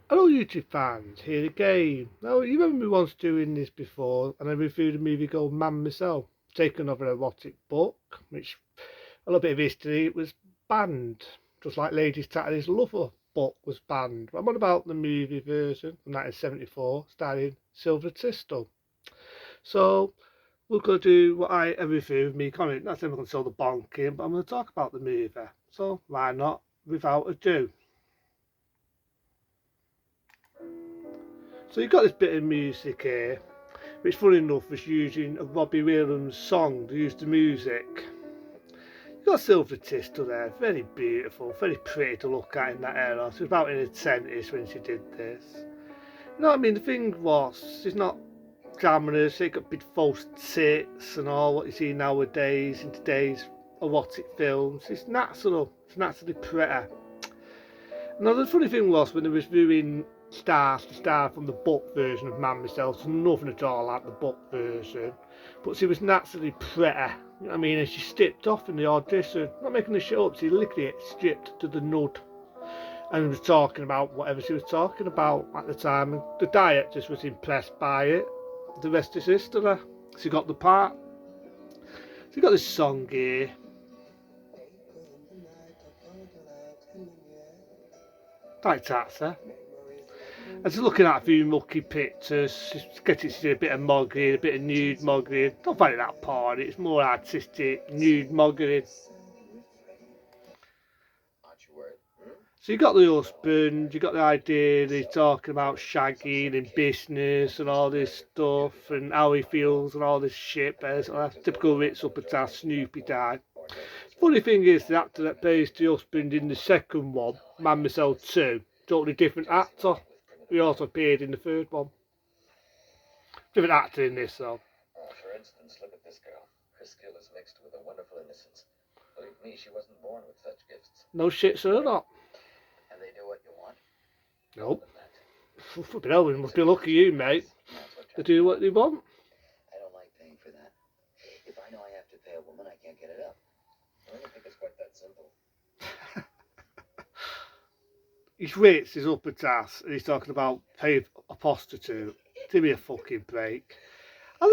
Hello YouTube fans, here again. Now you remember me once doing this before and I reviewed a movie called Man Myself, taken of an erotic book, which a little bit of history, it was banned, just like Lady Saturday's Lover book was banned. I'm on about the movie version from 1974, starring Sylvester Tisdale. So we're going to do what I review with me comment. Not saying I'm going to sell the bonking, but I'm going to talk about the movie. So why not, without ado. So you've got this bit of music here, which funny enough was using a Robbie Williams song to use the music. You've got Silver Tisdale there, very beautiful, very pretty to look at in that era. She was about in her 20s when she did this. You know what I mean? The thing was, she's not glamorous, she got big false tits and all what you see nowadays in today's erotic films. It's natural, it's naturally pretty. Now the funny thing was when they was viewing the star from the book version of Man Myself, there's nothing at all like the book version, but she was naturally pretty, you know what I mean, and she stripped off in the audition, not making the shit up, she literally stripped to the nud, and was talking about whatever she was talking about at the time, and the director was impressed by it. The rest is history, she got the part. She got this song here. Like that, sir. I was looking at a few mucky pictures, just getting to see a bit of mogging, a bit of nude mogging. Don't find it that porn, it's more artistic, nude mogging. So you got the husband, you got the idea that he's talking about shagging and business and all this stuff and how he feels and all this shit. That's typical Ritz upper class Snoopy type. Funny thing is, the actor that plays the husband in the second one, Man Myself 2, totally different actor. He also appeared in the third one. Different actor in this though. For instance, look at this girl. Her skill is mixed with a wonderful innocence. Believe me, she wasn't born with such gifts. No shit, sir, not. And they do what you want? Nope. Flipping hell, we must be lucky you, mate. They do what they want. I don't like paying for that. If I know I have to pay a woman, I can't get it up. I don't think it's quite that simple. He's rich, he's upper class, and he's talking about paying a prostitute. Give me a fucking break. I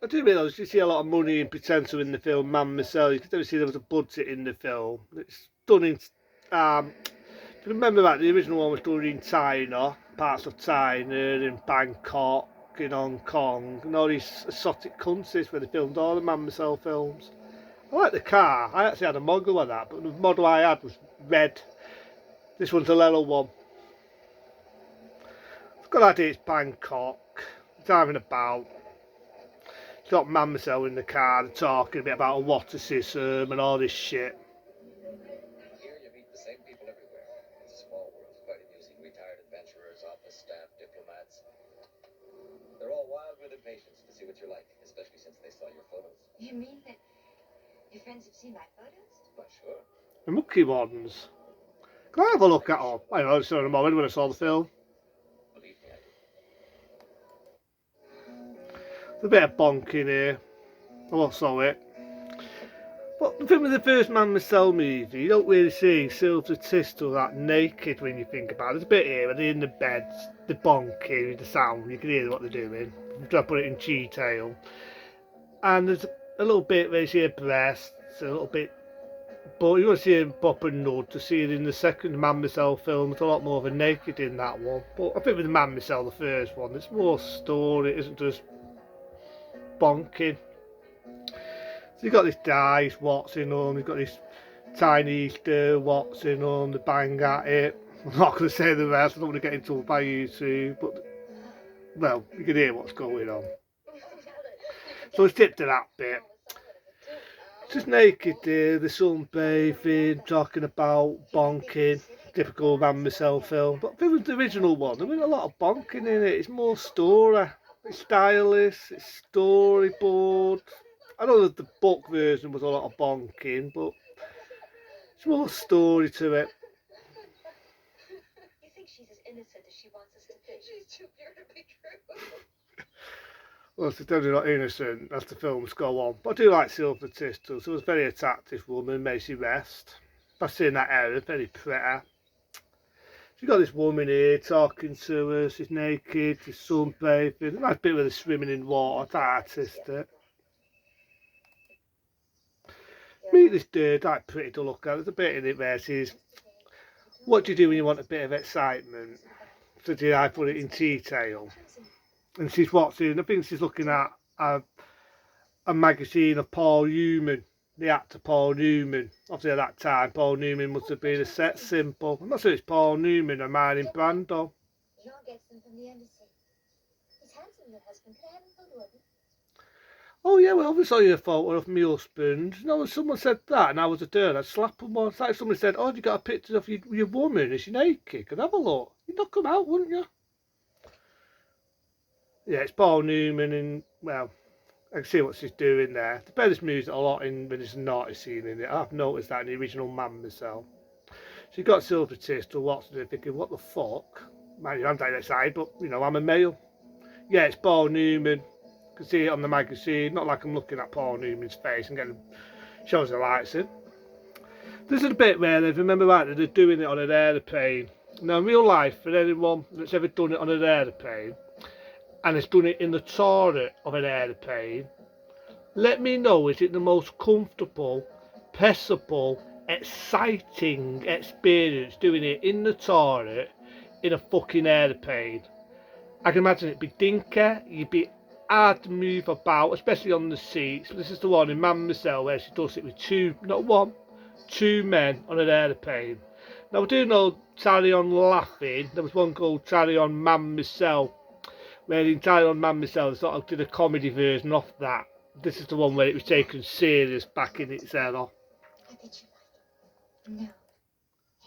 do realise you see a lot of money and potential in the film Man Myself. You can never see there was a budget in the film. It's done in, if you remember that, the original one was done in China, parts of China, in Bangkok, in Hong Kong, and all these exotic countries where they filmed all the Man Myself films. I like the car. I actually had a model of that, but the model I had was red. This one's a yellow one. I've got an idea it's Bangkok. Driving about. It's got Man Myself in the car, they're talking a bit about eroticism and all this shit. Here you meet the same people everywhere. It's a small world, quite amusing. Retired adventurers, office staff, diplomats. They're all wild with impatience to see what you're like, especially since they saw your photos. You mean that your friends have seen my photos? Why, sure. The mucky ones. Can I have a look at them? I know, I saw them already when I saw the film. Believe me, I do. There's a bit of bonk in here. I won't saw it. But the thing with the first Man Myself movie, you don't really see Sylvester Tisdale that naked when you think about it. There's a bit here where they're in the beds, the bonking, the sound, you can hear what they're doing. I'm trying to put it in detail. And there's a little bit where you see her breasts, a little bit. But you want to see him pop a nud to see it in the second Man Myself film. It's a lot more of a naked in that one. But I think with the Man Myself, the first one, it's more story. It isn't just bonking. So you've got this guy, he's watching them. You've got this tiny Easter watching them. They bang at it. I'm not going to say the rest. I don't want to get into it by YouTube. But, well, you can hear what's going on. So let's skip to that bit. Just naked there, the sunbathing, talking about bonking, typical Man Myself film. But with the original one, there was a lot of bonking in it. It's more story, it's stylish, it's storyboard. I know that the book version was a lot of bonking, but it's more story to it. You think she's as innocent as she wants us to think? She's too pure to be true. Well, it's definitely not innocent as the films go on. But I do like Sylvester Tisdale. She was a very attractive woman, Macy West. I've seen that era, very pretty. So you got this woman here talking to her, she's naked, she's sunbathing, nice bit with her swimming in water, it's artistic. Meet this dude, like pretty to look at, there's a bit in it where she's, what do you do when you want a bit of excitement? So do I put it in detail? And she's watching, I think she's looking at a magazine of Paul Newman, the actor Paul Newman. Obviously at that time, Paul Newman must have been a sex symbol. I'm not sure it's Paul Newman or Marlon Brando. Jean gets them from the embassy. He's handsome, your husband. Could I have a photo of him? Oh yeah, well, I saw you a photo of my husband. You know, when someone said that and I was a dirt, I'd slap them one. It's like somebody said, oh, have you got a picture of your woman? Is she naked? Could I have a look? You'd knock them out, wouldn't you? Yeah, it's Paul Newman and, well, I can see what she's doing there. They play this music a lot in when there's a naughty scene in it. I've noticed that in the original Man myself. She got Silver Tistel watching it thinking, what the fuck? Man, I'm down that side, but, you know, I'm a male. Yeah, it's Paul Newman. You can see it on the magazine. Not like I'm looking at Paul Newman's face and getting shows the lights in. This is a bit where, if you remember right, they're doing it on an aeroplane. Now, in real life, for anyone that's ever done it on an aeroplane, and has done it in the toilet of an aeroplane, let me know, is it the most comfortable, possible, exciting experience doing it in the toilet in a fucking aeroplane? I can imagine it'd be dinky, you'd be hard to move about, especially on the seats. This is the one in Man Myself where she does it with two, not one, two men on an aeroplane. Now I do know Carry On Laughing, there was one called Carry On Man Myself, where in Carry On Man Myself sort of did a comedy version of that. This is the one where it was taken serious back in its era. I bet you like it. No.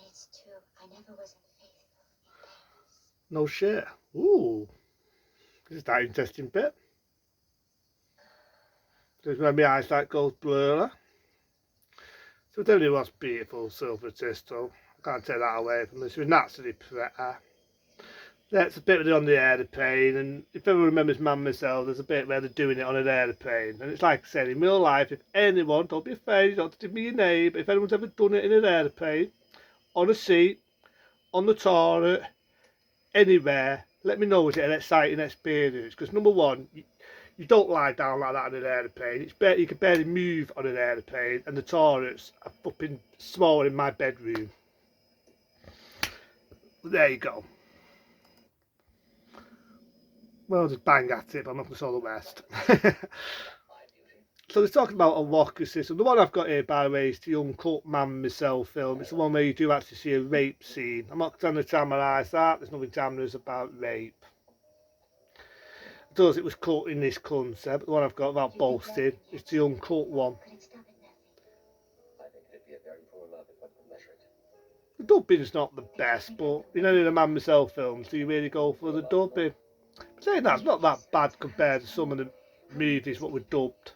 It's true. I never was unfaithful in Paris. No shit. Ooh. This is that interesting bit. Just when my eyesight goes blurry. So it definitely was beautiful, Silver Tistel. I can't take that away from this. It was naturally pretty. Yeah, it's a bit on the aeroplane, and if everyone remembers Man Myself, there's a bit where they're doing it on an aeroplane. And it's like I said, in real life, if anyone, don't be afraid, you don't have to give me your name, but if anyone's ever done it in an aeroplane, on a seat, on the toilet, anywhere, let me know, is it an exciting experience? Because number one, you don't lie down like that on an aeroplane. You can barely move on an aeroplane, and the toilets are fucking smaller in my bedroom. But there you go. Well, just bang at it, but I'm not going to show the rest. So they're talking about a locker system. The one I've got here, by the way, is the Uncut Man Myself film. It's the one where you do actually see a rape scene. I'm not trying to dramatise that. There's nothing glamorous about rape. It does, it was cut in this concept. The one I've got about boasting is the uncut one. But it's not enough. I think it'd be a very poor love if one could measure it. The dubbing's not the best, but in any of the Man Myself films, do you really go for the dubbing? But saying that, it's not that bad compared to some of the movies what were dubbed.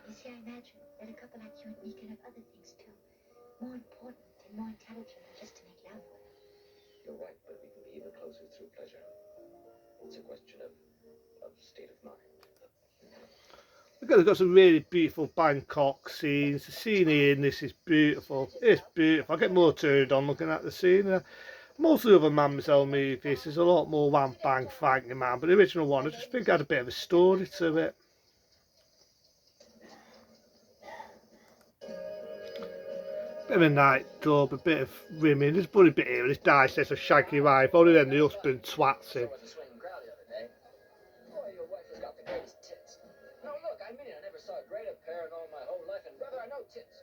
You see, I imagine that a couple like you and me can have other things too. More important and more intelligent than just to make love with. You're right, but we can be even closer through pleasure. It's a question of state of mind. Look at, they've got some really beautiful Bangkok scenes. The scene here in this is beautiful. It's beautiful. I get more turned on looking at the scene. Most of the other Man Myself movies, there's a lot more wham bang Frankie Man, but the original one, I just think had a bit of a story to it. Bit of a night dub, a bit of rimming. There's a funny bit here, this guy says a shaggy wife, only then the husband twats him. There was a swinging crowd the other day. Boy, your wife has got the greatest tits. No, look, I mean it. I never saw a greater pair in all my whole life, and brother, I know tits.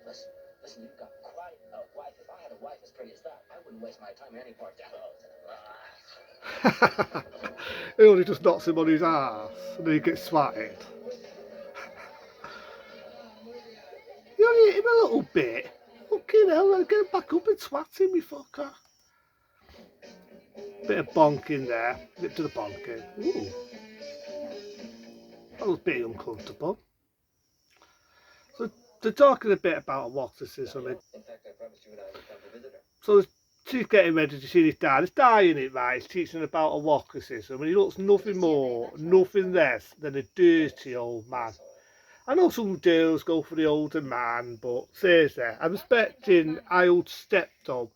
Listen, you've got quite a wife. If I had a wife as pretty as that, I wouldn't waste my time in any part of He only just knocks him on his ass and then he gets swatted. You only hit him a little bit. Fucking hell, get him back up and swat him, you fucker. Bit of bonking there. Get to the bonking. Ooh. That was a bit uncomfortable. So they're talking a bit about eroticism. In fact, I promised you and I would come to visit her. So she's getting ready to see this dad. This guy in it, right, is teaching about eroticism, and he looks nothing more, nothing less than a dirty old man. I know some girls go for the older man, but seriously, I'm expecting my old stepdad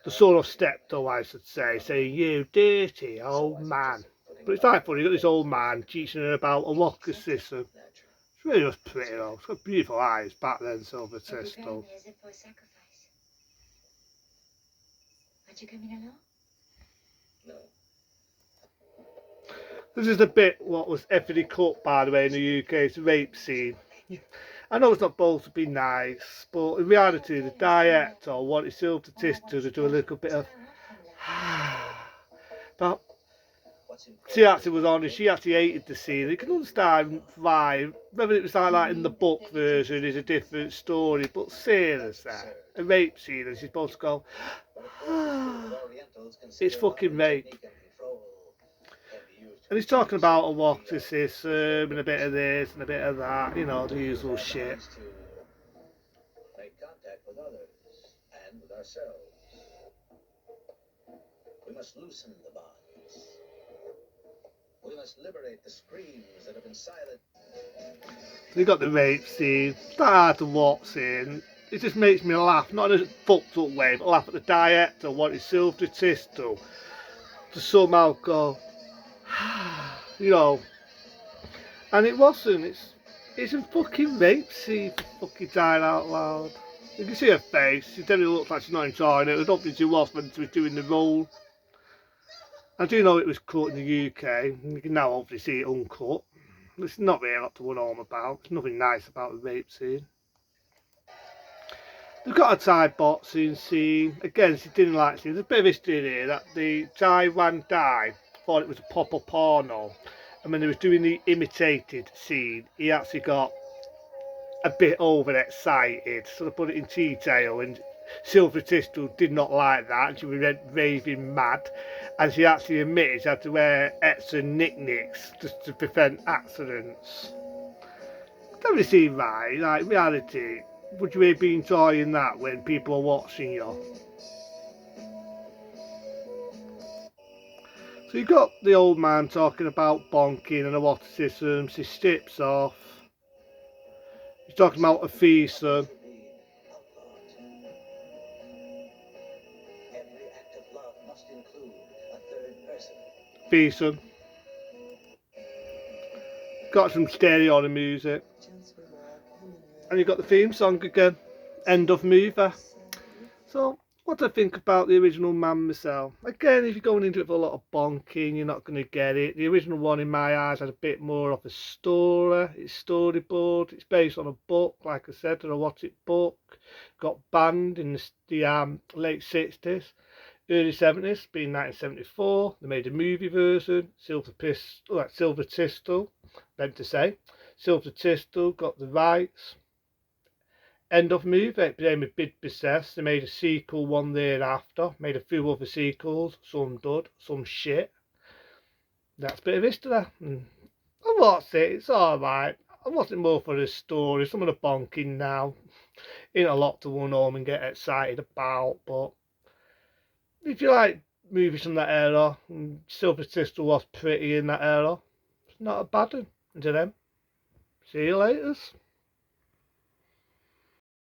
the son of stepdaughter, I should say, saying, "You dirty old man." But it's quite funny, you got this old man teaching her about a locker system. It's really just pretty though. It's got beautiful eyes back then, Silver You're preparing Tistel. me as if for a sacrifice. As-tu coming along? No. This is the bit what was ethically cut, by the way, in the UK. It's a rape scene. I know it's not supposed to be nice, but in reality, the director wanted Silver Tistel to do a little bit of. But she actually was honest, she actually hated the scene. You can understand why. Whether it was like in the book version is a different story, but Sarah's there. A rape scene, and she's supposed to go, it's fucking rape. And he's talking about a water system and a bit of this and a bit of that, you know, the usual shit. Make contact with others and with ourselves. We must loosen the bonds. We must liberate the screams that have been silent. So you got the rape scene, it's not hard to watch in. It just makes me laugh, not in a fucked up way, but laugh at the director wanting Silver Tistel to somehow go, you know. And it wasn't, it's a fucking rape scene, for fucking dying out loud. You can see her face, she definitely looks like she's not enjoying it. I don't think she was when she was doing the role. I do know it was cut in the UK, you can now hopefully see it uncut. There's not really a lot to win home about, there's nothing nice about the rape scene. They've got a Thai boxing scene. Again, she didn't like it. There's a bit of history here that the Thai Wan Dai thought it was a proper porno. And when they was doing the imitated scene, he actually got a bit overexcited. So they put it in detail, and Silver Tistel did not like that. And she was raving mad. And she actually admitted she had to wear extra knickknacks just to prevent accidents. Don't really seem right. Like, reality, would you really be enjoying that when people are watching you? So you've got the old man talking about bonking and a water system. She strips off. He's talking about a threesome. Every act of love must include a third person. Threesome. Got some stereo on the music. And you've got the theme song again. End of movie. So, what do I think about the original Man myself? Again, if you're going into it for a lot of bonking, you're not going to get it. The original one, in my eyes, had a bit more of a story. It's storyboard. It's based on a book, like I said, an erotic book. Got banned in the late 60s, early 70s, being 1974. They made a movie version. Silver Tistel, meant to say. Silver Tistel got the rights. End of movie. It became a big success. They made a sequel one thereafter. Made a few other sequels. Some good, some shit. That's a bit of history. I watched it. It's alright. I watched it more for the story. Some of the bonking now. Ain't a lot to run home and get excited about. But if you like movies from that era, Silver Sister was pretty in that era. It's not a bad one. Until then, see you later.